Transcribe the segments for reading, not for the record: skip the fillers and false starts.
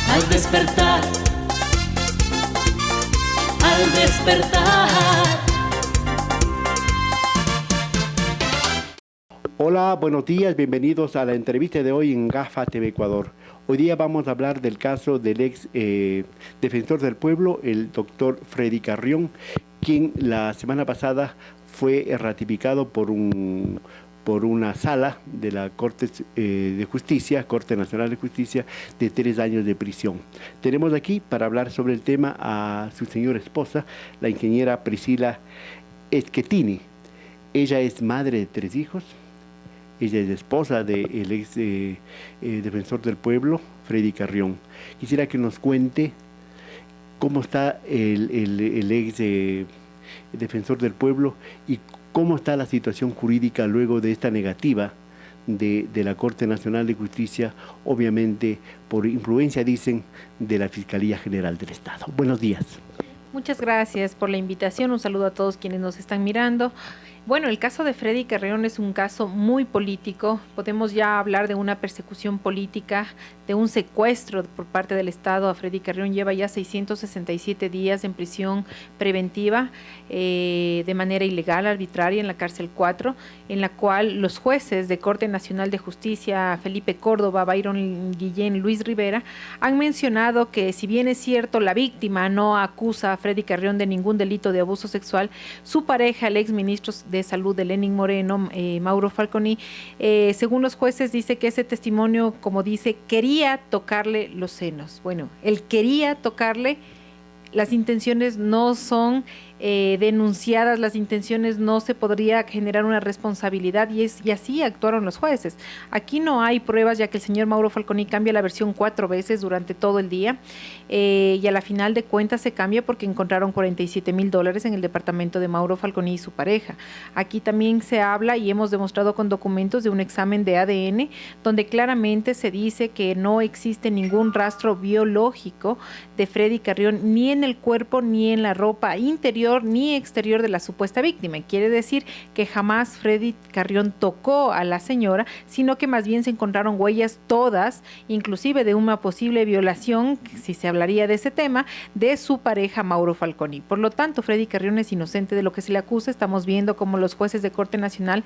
al despertar, al despertar. Hola, buenos días, bienvenidos a la entrevista de hoy en GAFA TV Ecuador. Hoy día vamos a hablar del caso del ex defensor del pueblo, el doctor Freddy Carrión, quien la semana pasada fue ratificado por una sala de la Corte de Justicia, Corte Nacional de Justicia, de 3 años de prisión. Tenemos aquí para hablar sobre el tema a su señora esposa, la ingeniera Priscila Schettini. Ella es madre de 3 hijos. Ella es esposa del ex defensor del pueblo, Freddy Carrión. Quisiera que nos cuente cómo está el ex defensor del pueblo y cómo está la situación jurídica luego de esta negativa de la Corte Nacional de Justicia, obviamente por influencia, dicen, de la Fiscalía General del Estado. Buenos días. Muchas gracias por la invitación. Un saludo a todos quienes nos están mirando. Bueno, el caso de Freddy Carrión es un caso muy político. Podemos ya hablar de una persecución política, de un secuestro por parte del Estado a Freddy Carrión. Lleva ya 667 días en prisión preventiva de manera ilegal, arbitraria, en la cárcel 4, en la cual los jueces de Corte Nacional de Justicia, Felipe Córdoba, Byron Guillén, Luis Rivera, han mencionado que si bien es cierto la víctima no acusa a Freddy Carrión de ningún delito de abuso sexual, su pareja, el ex ministro de Salud de Lenín Moreno, Mauro Falconi, según los jueces dice que ese testimonio, como dice, quería tocarle los senos. Bueno, él quería tocarle, las intenciones no son denunciadas, las intenciones no se podría generar una responsabilidad y así actuaron los jueces. Aquí no hay pruebas, ya que el señor Mauro Falconi cambia la versión 4 veces durante todo el día y a la final de cuentas se cambia porque encontraron $47,000 en el departamento de Mauro Falconi y su pareja. Aquí también se habla y hemos demostrado con documentos de un examen de ADN donde claramente se dice que no existe ningún rastro biológico de Freddy Carrión ni en el cuerpo ni en la ropa interior ni exterior de la supuesta víctima. Quiere decir que jamás Freddy Carrión tocó a la señora, sino que más bien se encontraron huellas todas, inclusive de una posible violación, si se hablaría de ese tema, de su pareja Mauro Falconi. Por lo tanto, Freddy Carrión es inocente de lo que se le acusa. Estamos viendo como los jueces de Corte Nacional,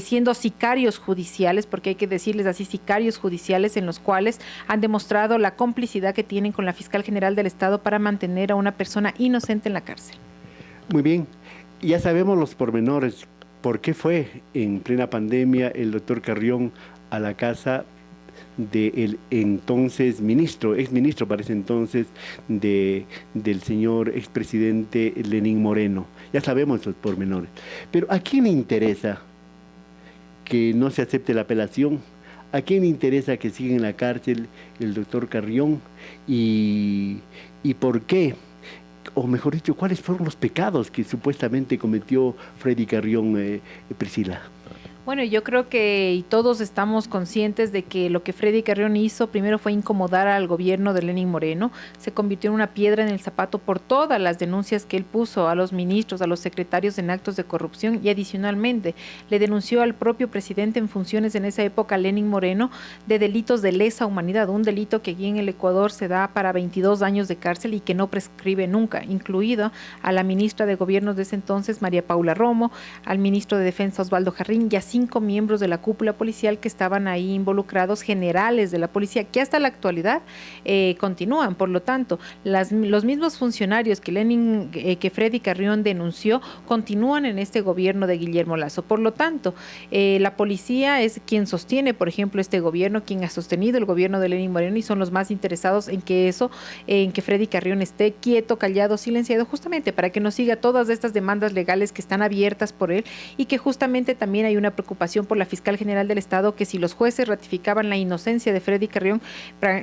siendo sicarios judiciales, porque hay que decirles así, sicarios judiciales en los cuales han demostrado la complicidad que tienen con la fiscal general del Estado para mantener a una persona inocente en la cárcel. Muy bien, ya sabemos los pormenores. ¿Por qué fue en plena pandemia el doctor Carrión a la casa del entonces ministro, exministro para ese entonces, del señor expresidente Lenín Moreno? Ya sabemos los pormenores. Pero ¿a quién le interesa que no se acepte la apelación? ¿A quién le interesa que siga en la cárcel el doctor Carrión? ¿Y por qué? O mejor dicho, ¿cuáles fueron los pecados que supuestamente cometió Freddy Carrión, Priscila? Bueno, yo creo que todos estamos conscientes de que lo que Freddy Carrión hizo primero fue incomodar al gobierno de Lenín Moreno, se convirtió en una piedra en el zapato por todas las denuncias que él puso a los ministros, a los secretarios en actos de corrupción y adicionalmente le denunció al propio presidente en funciones en esa época, Lenín Moreno, de delitos de lesa humanidad, un delito que aquí en el Ecuador se da para 22 años de cárcel y que no prescribe nunca, incluido a la ministra de Gobiernos de ese entonces, María Paula Romo, al ministro de Defensa, Osvaldo Jarrín, y a 5 miembros de la cúpula policial que estaban ahí involucrados, generales de la policía, que hasta la actualidad continúan. Por lo tanto, los mismos funcionarios que Freddy Carrión denunció continúan en este gobierno de Guillermo Lasso. Por lo tanto, la policía es quien sostiene, por ejemplo, este gobierno, quien ha sostenido el gobierno de Lenín Moreno y son los más interesados en que Freddy Carrión esté quieto, callado, silenciado, justamente para que no siga todas estas demandas legales que están abiertas por él y que justamente también hay una preocupación por la fiscal general del Estado que si los jueces ratificaban la inocencia de Freddy Carrión,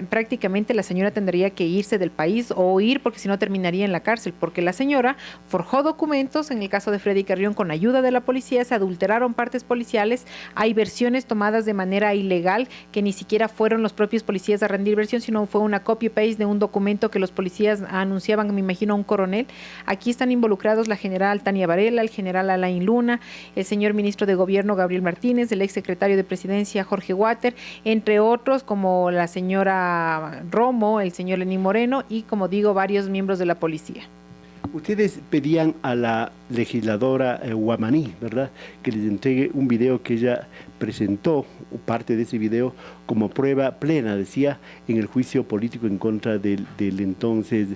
prácticamente la señora tendría que irse del país o huir porque si no terminaría en la cárcel, porque la señora forjó documentos, en el caso de Freddy Carrión, con ayuda de la policía, se adulteraron partes policiales, hay versiones tomadas de manera ilegal que ni siquiera fueron los propios policías a rendir versión, sino fue una copy-paste de un documento que los policías anunciaban, me imagino, a un coronel. Aquí están involucrados la general Tania Varela, el general Alain Luna, el señor ministro de Gobierno, Gabriel Gabriel Martínez, el exsecretario de Presidencia Jorge Water, entre otros como la señora Romo, el señor Lenín Moreno y, como digo, varios miembros de la policía. Ustedes pedían a la legisladora Guamaní, ¿verdad?, que les entregue un video que ella presentó, parte de ese video, como prueba plena, decía, en el juicio político en contra del entonces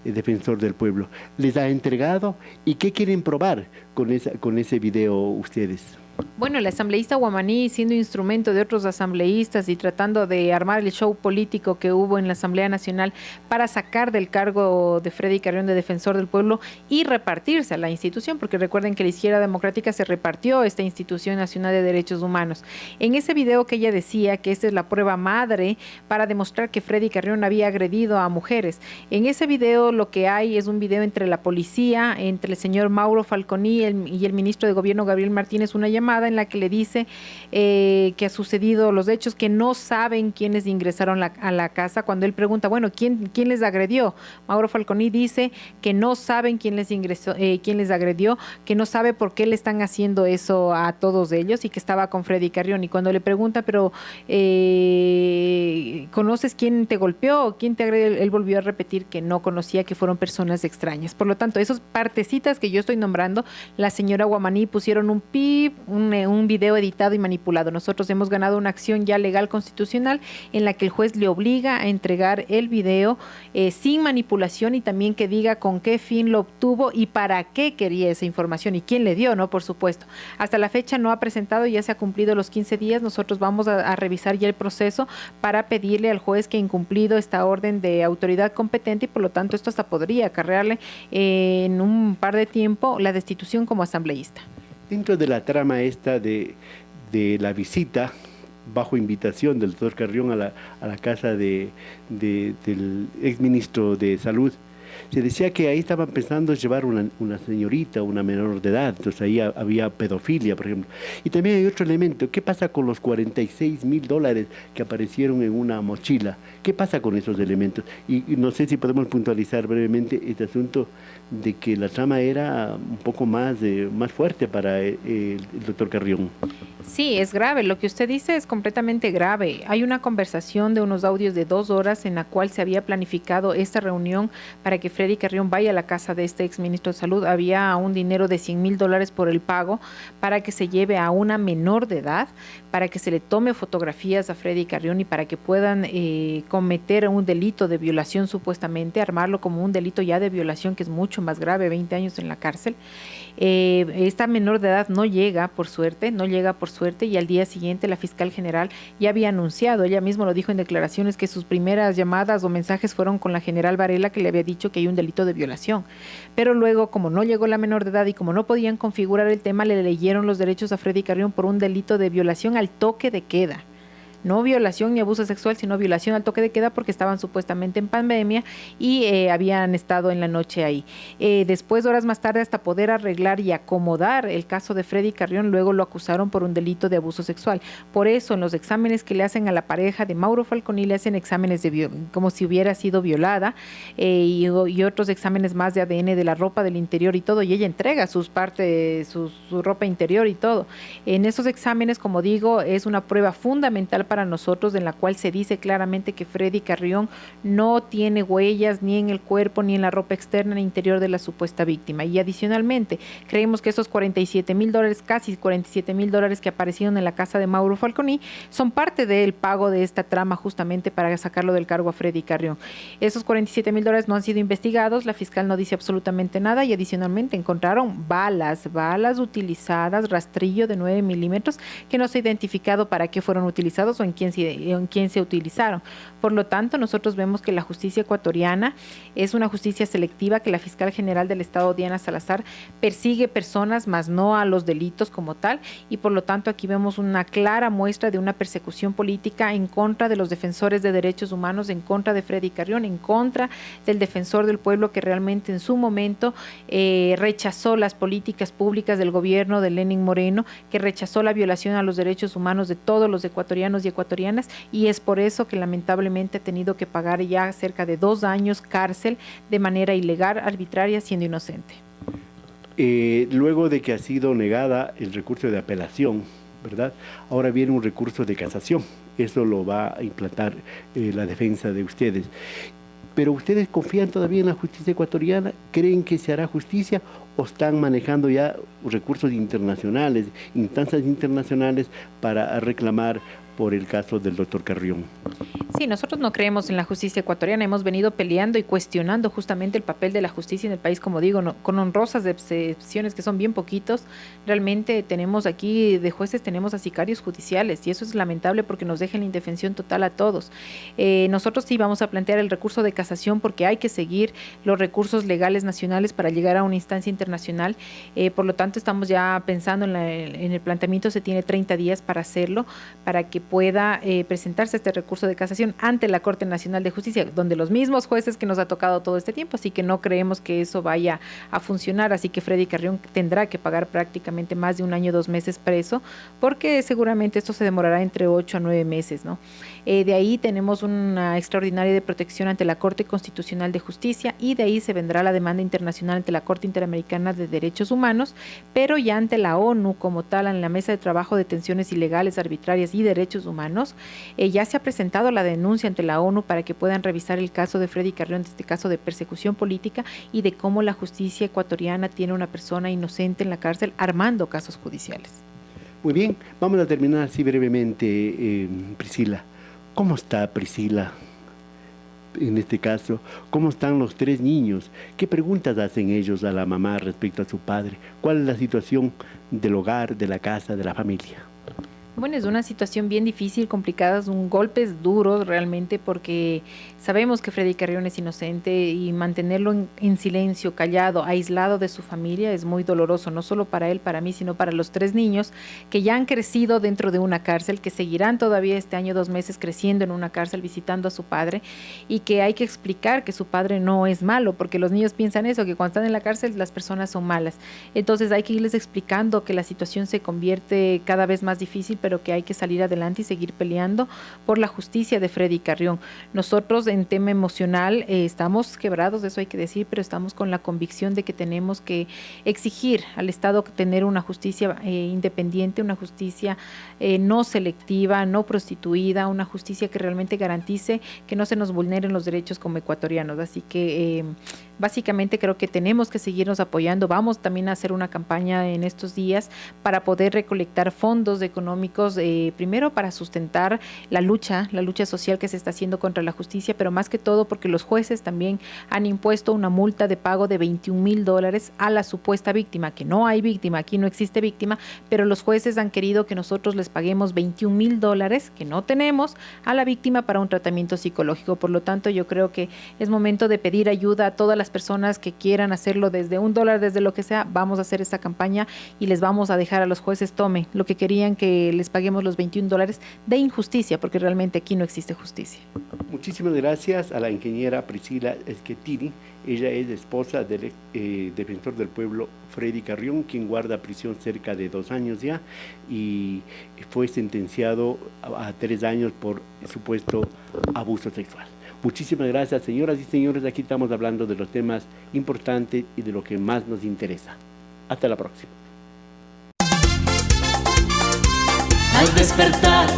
defensor del pueblo. ¿Les ha entregado? ¿Y qué quieren probar con ese video ustedes? Bueno, el asambleísta Guamaní, siendo instrumento de otros asambleístas y tratando de armar el show político que hubo en la Asamblea Nacional para sacar del cargo de Freddy Carrión de defensor del pueblo y repartirse a la institución, porque recuerden que la izquierda democrática se repartió esta institución nacional de derechos humanos. En ese video que ella decía que esta es la prueba madre para demostrar que Freddy Carrión había agredido a mujeres. En ese video lo que hay es un video entre la policía, entre el señor Mauro Falconi y el ministro de Gobierno Gabriel Martínez, una llamada en la que le dice que ha sucedido los hechos, que no saben quiénes ingresaron a la casa. Cuando él pregunta, bueno, ¿quién les agredió? Mauro Falconi dice que no saben quién les agredió, que no sabe por qué le están haciendo eso a todos ellos y que estaba con Freddy Carrión. Y cuando le pregunta, pero ¿conoces quién te golpeó o quién te agredió? Él volvió a repetir que no conocía, que fueron personas extrañas. Por lo tanto, esas partecitas que yo estoy nombrando, la señora Guamaní pusieron un pip, un video editado y manipulado. Nosotros hemos ganado una acción ya legal constitucional en la que el juez le obliga a entregar el video sin manipulación y también que diga con qué fin lo obtuvo y para qué quería esa información y quién le dio, ¿no? Por supuesto. Hasta la fecha no ha presentado, ya se ha cumplido los 15 días. Nosotros vamos a revisar ya el proceso para pedirle al juez que ha incumplido esta orden de autoridad competente y por lo tanto esto hasta podría acarrearle en un par de tiempo la destitución como asambleísta. Dentro de la trama esta de la visita bajo invitación del doctor Carrión a la casa del exministro de Salud, se decía que ahí estaban pensando llevar una señorita, una menor de edad, entonces ahí había pedofilia, por ejemplo. Y también hay otro elemento, ¿qué pasa con los $46,000 que aparecieron en una mochila? ¿Qué pasa con esos elementos? Y no sé si podemos puntualizar brevemente este asunto de que la trama era un poco más fuerte para el doctor Carrión. Sí, es grave. Lo que usted dice es completamente grave. Hay una conversación de unos audios de 2 horas en la cual se había planificado esta reunión para que Freddy Carrión vaya a la casa de este exministro de Salud. Había un dinero de $100,000 por el pago para que se lleve a una menor de edad, para que se le tome fotografías a Freddy Carrión y para que puedan cometer un delito de violación supuestamente, armarlo como un delito ya de violación que es mucho más grave, 20 años en la cárcel. Esta menor de edad no llega por suerte y al día siguiente la fiscal general ya había anunciado, ella misma lo dijo en declaraciones, que sus primeras llamadas o mensajes fueron con la general Varela, que le había dicho que hay un delito de violación, pero luego como no llegó la menor de edad y como no podían configurar el tema, le leyeron los derechos a Freddy Carrión por un delito de violación al toque de queda. No violación ni abuso sexual, sino violación al toque de queda porque estaban supuestamente en pandemia y habían estado en la noche ahí. Después, horas más tarde, hasta poder arreglar y acomodar el caso de Freddy Carrión, luego lo acusaron por un delito de abuso sexual. Por eso, en los exámenes que le hacen a la pareja de Mauro Falconi, le hacen exámenes como si hubiera sido violada y otros exámenes más de ADN de la ropa del interior y todo, y ella entrega sus partes, su ropa interior y todo. En esos exámenes, como digo, es una prueba fundamental para nosotros, en la cual se dice claramente que Freddy Carrión no tiene huellas ni en el cuerpo ni en la ropa externa ni interior de la supuesta víctima. Y adicionalmente, creemos que esos $47,000, casi $47,000 que aparecieron en la casa de Mauro Falconi, son parte del pago de esta trama justamente para sacarlo del cargo a Freddy Carrión. Esos $47,000 no han sido investigados, la fiscal no dice absolutamente nada y adicionalmente encontraron balas utilizadas, rastrillo de 9 milímetros que no se ha identificado para qué fueron utilizados o en quién se utilizaron. Por lo tanto, nosotros vemos que la justicia ecuatoriana es una justicia selectiva, que la fiscal general del Estado, Diana Salazar, persigue personas, más no a los delitos como tal, y por lo tanto aquí vemos una clara muestra de una persecución política en contra de los defensores de derechos humanos, en contra de Freddy Carrión, en contra del defensor del pueblo que realmente en su momento rechazó las políticas públicas del gobierno de Lenín Moreno, que rechazó la violación a los derechos humanos de todos los ecuatorianos y ecuatorianas, y es por eso que lamentablemente ha tenido que pagar ya cerca de 2 años cárcel de manera ilegal, arbitraria, siendo inocente. luego de que ha sido negada el recurso de apelación, ¿verdad? Ahora viene un recurso de casación. Eso lo va a implantar la defensa de ustedes. Pero ustedes confían todavía en la justicia ecuatoriana, creen que se hará justicia o están manejando ya recursos internacionales, instancias internacionales para reclamar por el caso del doctor Carrión. Sí, nosotros no creemos en la justicia ecuatoriana, hemos venido peleando y cuestionando justamente el papel de la justicia en el país, como digo, no, con honrosas excepciones que son bien poquitos. Realmente tenemos aquí de jueces, tenemos a sicarios judiciales y eso es lamentable porque nos deja en la indefensión total a todos. Nosotros sí vamos a plantear el recurso de casación porque hay que seguir los recursos legales nacionales para llegar a una instancia internacional. Por lo tanto, estamos ya pensando en el planteamiento, se tiene 30 días para hacerlo, para que pueda presentarse este recurso de casación ante la Corte Nacional de Justicia, donde los mismos jueces que nos ha tocado todo este tiempo, así que no creemos que eso vaya a funcionar, así que Freddy Carrión tendrá que pagar prácticamente más de 1 año, 2 meses preso, porque seguramente esto se demorará entre 8 a 9 meses, ¿no? De ahí tenemos una extraordinaria de protección ante la Corte Constitucional de Justicia y de ahí se vendrá la demanda internacional ante la Corte Interamericana de Derechos Humanos, pero ya ante la ONU como tal, en la Mesa de Trabajo de Detenciones Ilegales, Arbitrarias y Derechos Humanos, ya se ha presentado la denuncia ante la ONU para que puedan revisar el caso de Freddy Carrión, este caso de persecución política y de cómo la justicia ecuatoriana tiene una persona inocente en la cárcel armando casos judiciales. Muy bien, vamos a terminar así brevemente, Priscila. ¿Cómo está Priscila en este caso? ¿Cómo están los 3 niños? ¿Qué preguntas hacen ellos a la mamá respecto a su padre? ¿Cuál es la situación del hogar, de la casa, de la familia? Bueno, es una situación bien difícil, complicada, son golpes duros realmente porque sabemos que Freddy Carrión es inocente y mantenerlo en silencio, callado, aislado de su familia es muy doloroso, no solo para él, para mí, sino para los 3 niños que ya han crecido dentro de una cárcel, que seguirán todavía este año 2 meses creciendo en una cárcel, visitando a su padre y que hay que explicar que su padre no es malo, porque los niños piensan eso, que cuando están en la cárcel las personas son malas. Entonces hay que irles explicando que la situación se convierte cada vez más difícil, pero que hay que salir adelante y seguir peleando por la justicia de Freddy Carrión. Nosotros en tema emocional estamos quebrados, eso hay que decir, pero estamos con la convicción de que tenemos que exigir al Estado tener una justicia independiente, una justicia no selectiva, no prostituida, una justicia que realmente garantice que no se nos vulneren los derechos como ecuatorianos. Así que básicamente creo que tenemos que seguirnos apoyando. Vamos también a hacer una campaña en estos días para poder recolectar fondos económicos, primero para sustentar la lucha social que se está haciendo contra la justicia, pero más que todo porque los jueces también han impuesto una multa de pago de $21,000 a la supuesta víctima, que no hay víctima, aquí no existe víctima, pero los jueces han querido que nosotros les paguemos $21,000 que no tenemos a la víctima para un tratamiento psicológico. Por lo tanto, yo creo que es momento de pedir ayuda a todas las personas que quieran hacerlo desde $1, desde lo que sea. Vamos a hacer esta campaña y les vamos a dejar a los jueces, tomen lo que querían, que les paguemos los $21 de injusticia, porque realmente aquí no existe justicia. Muchísimas gracias a la ingeniera Priscila Schettini. Ella es esposa del defensor del pueblo Freddy Carrión, quien guarda prisión cerca de 2 años ya y fue sentenciado a 3 años por supuesto abuso sexual. Muchísimas gracias, señoras y señores. Aquí estamos hablando de los temas importantes y de lo que más nos interesa. Hasta la próxima. Al despertar,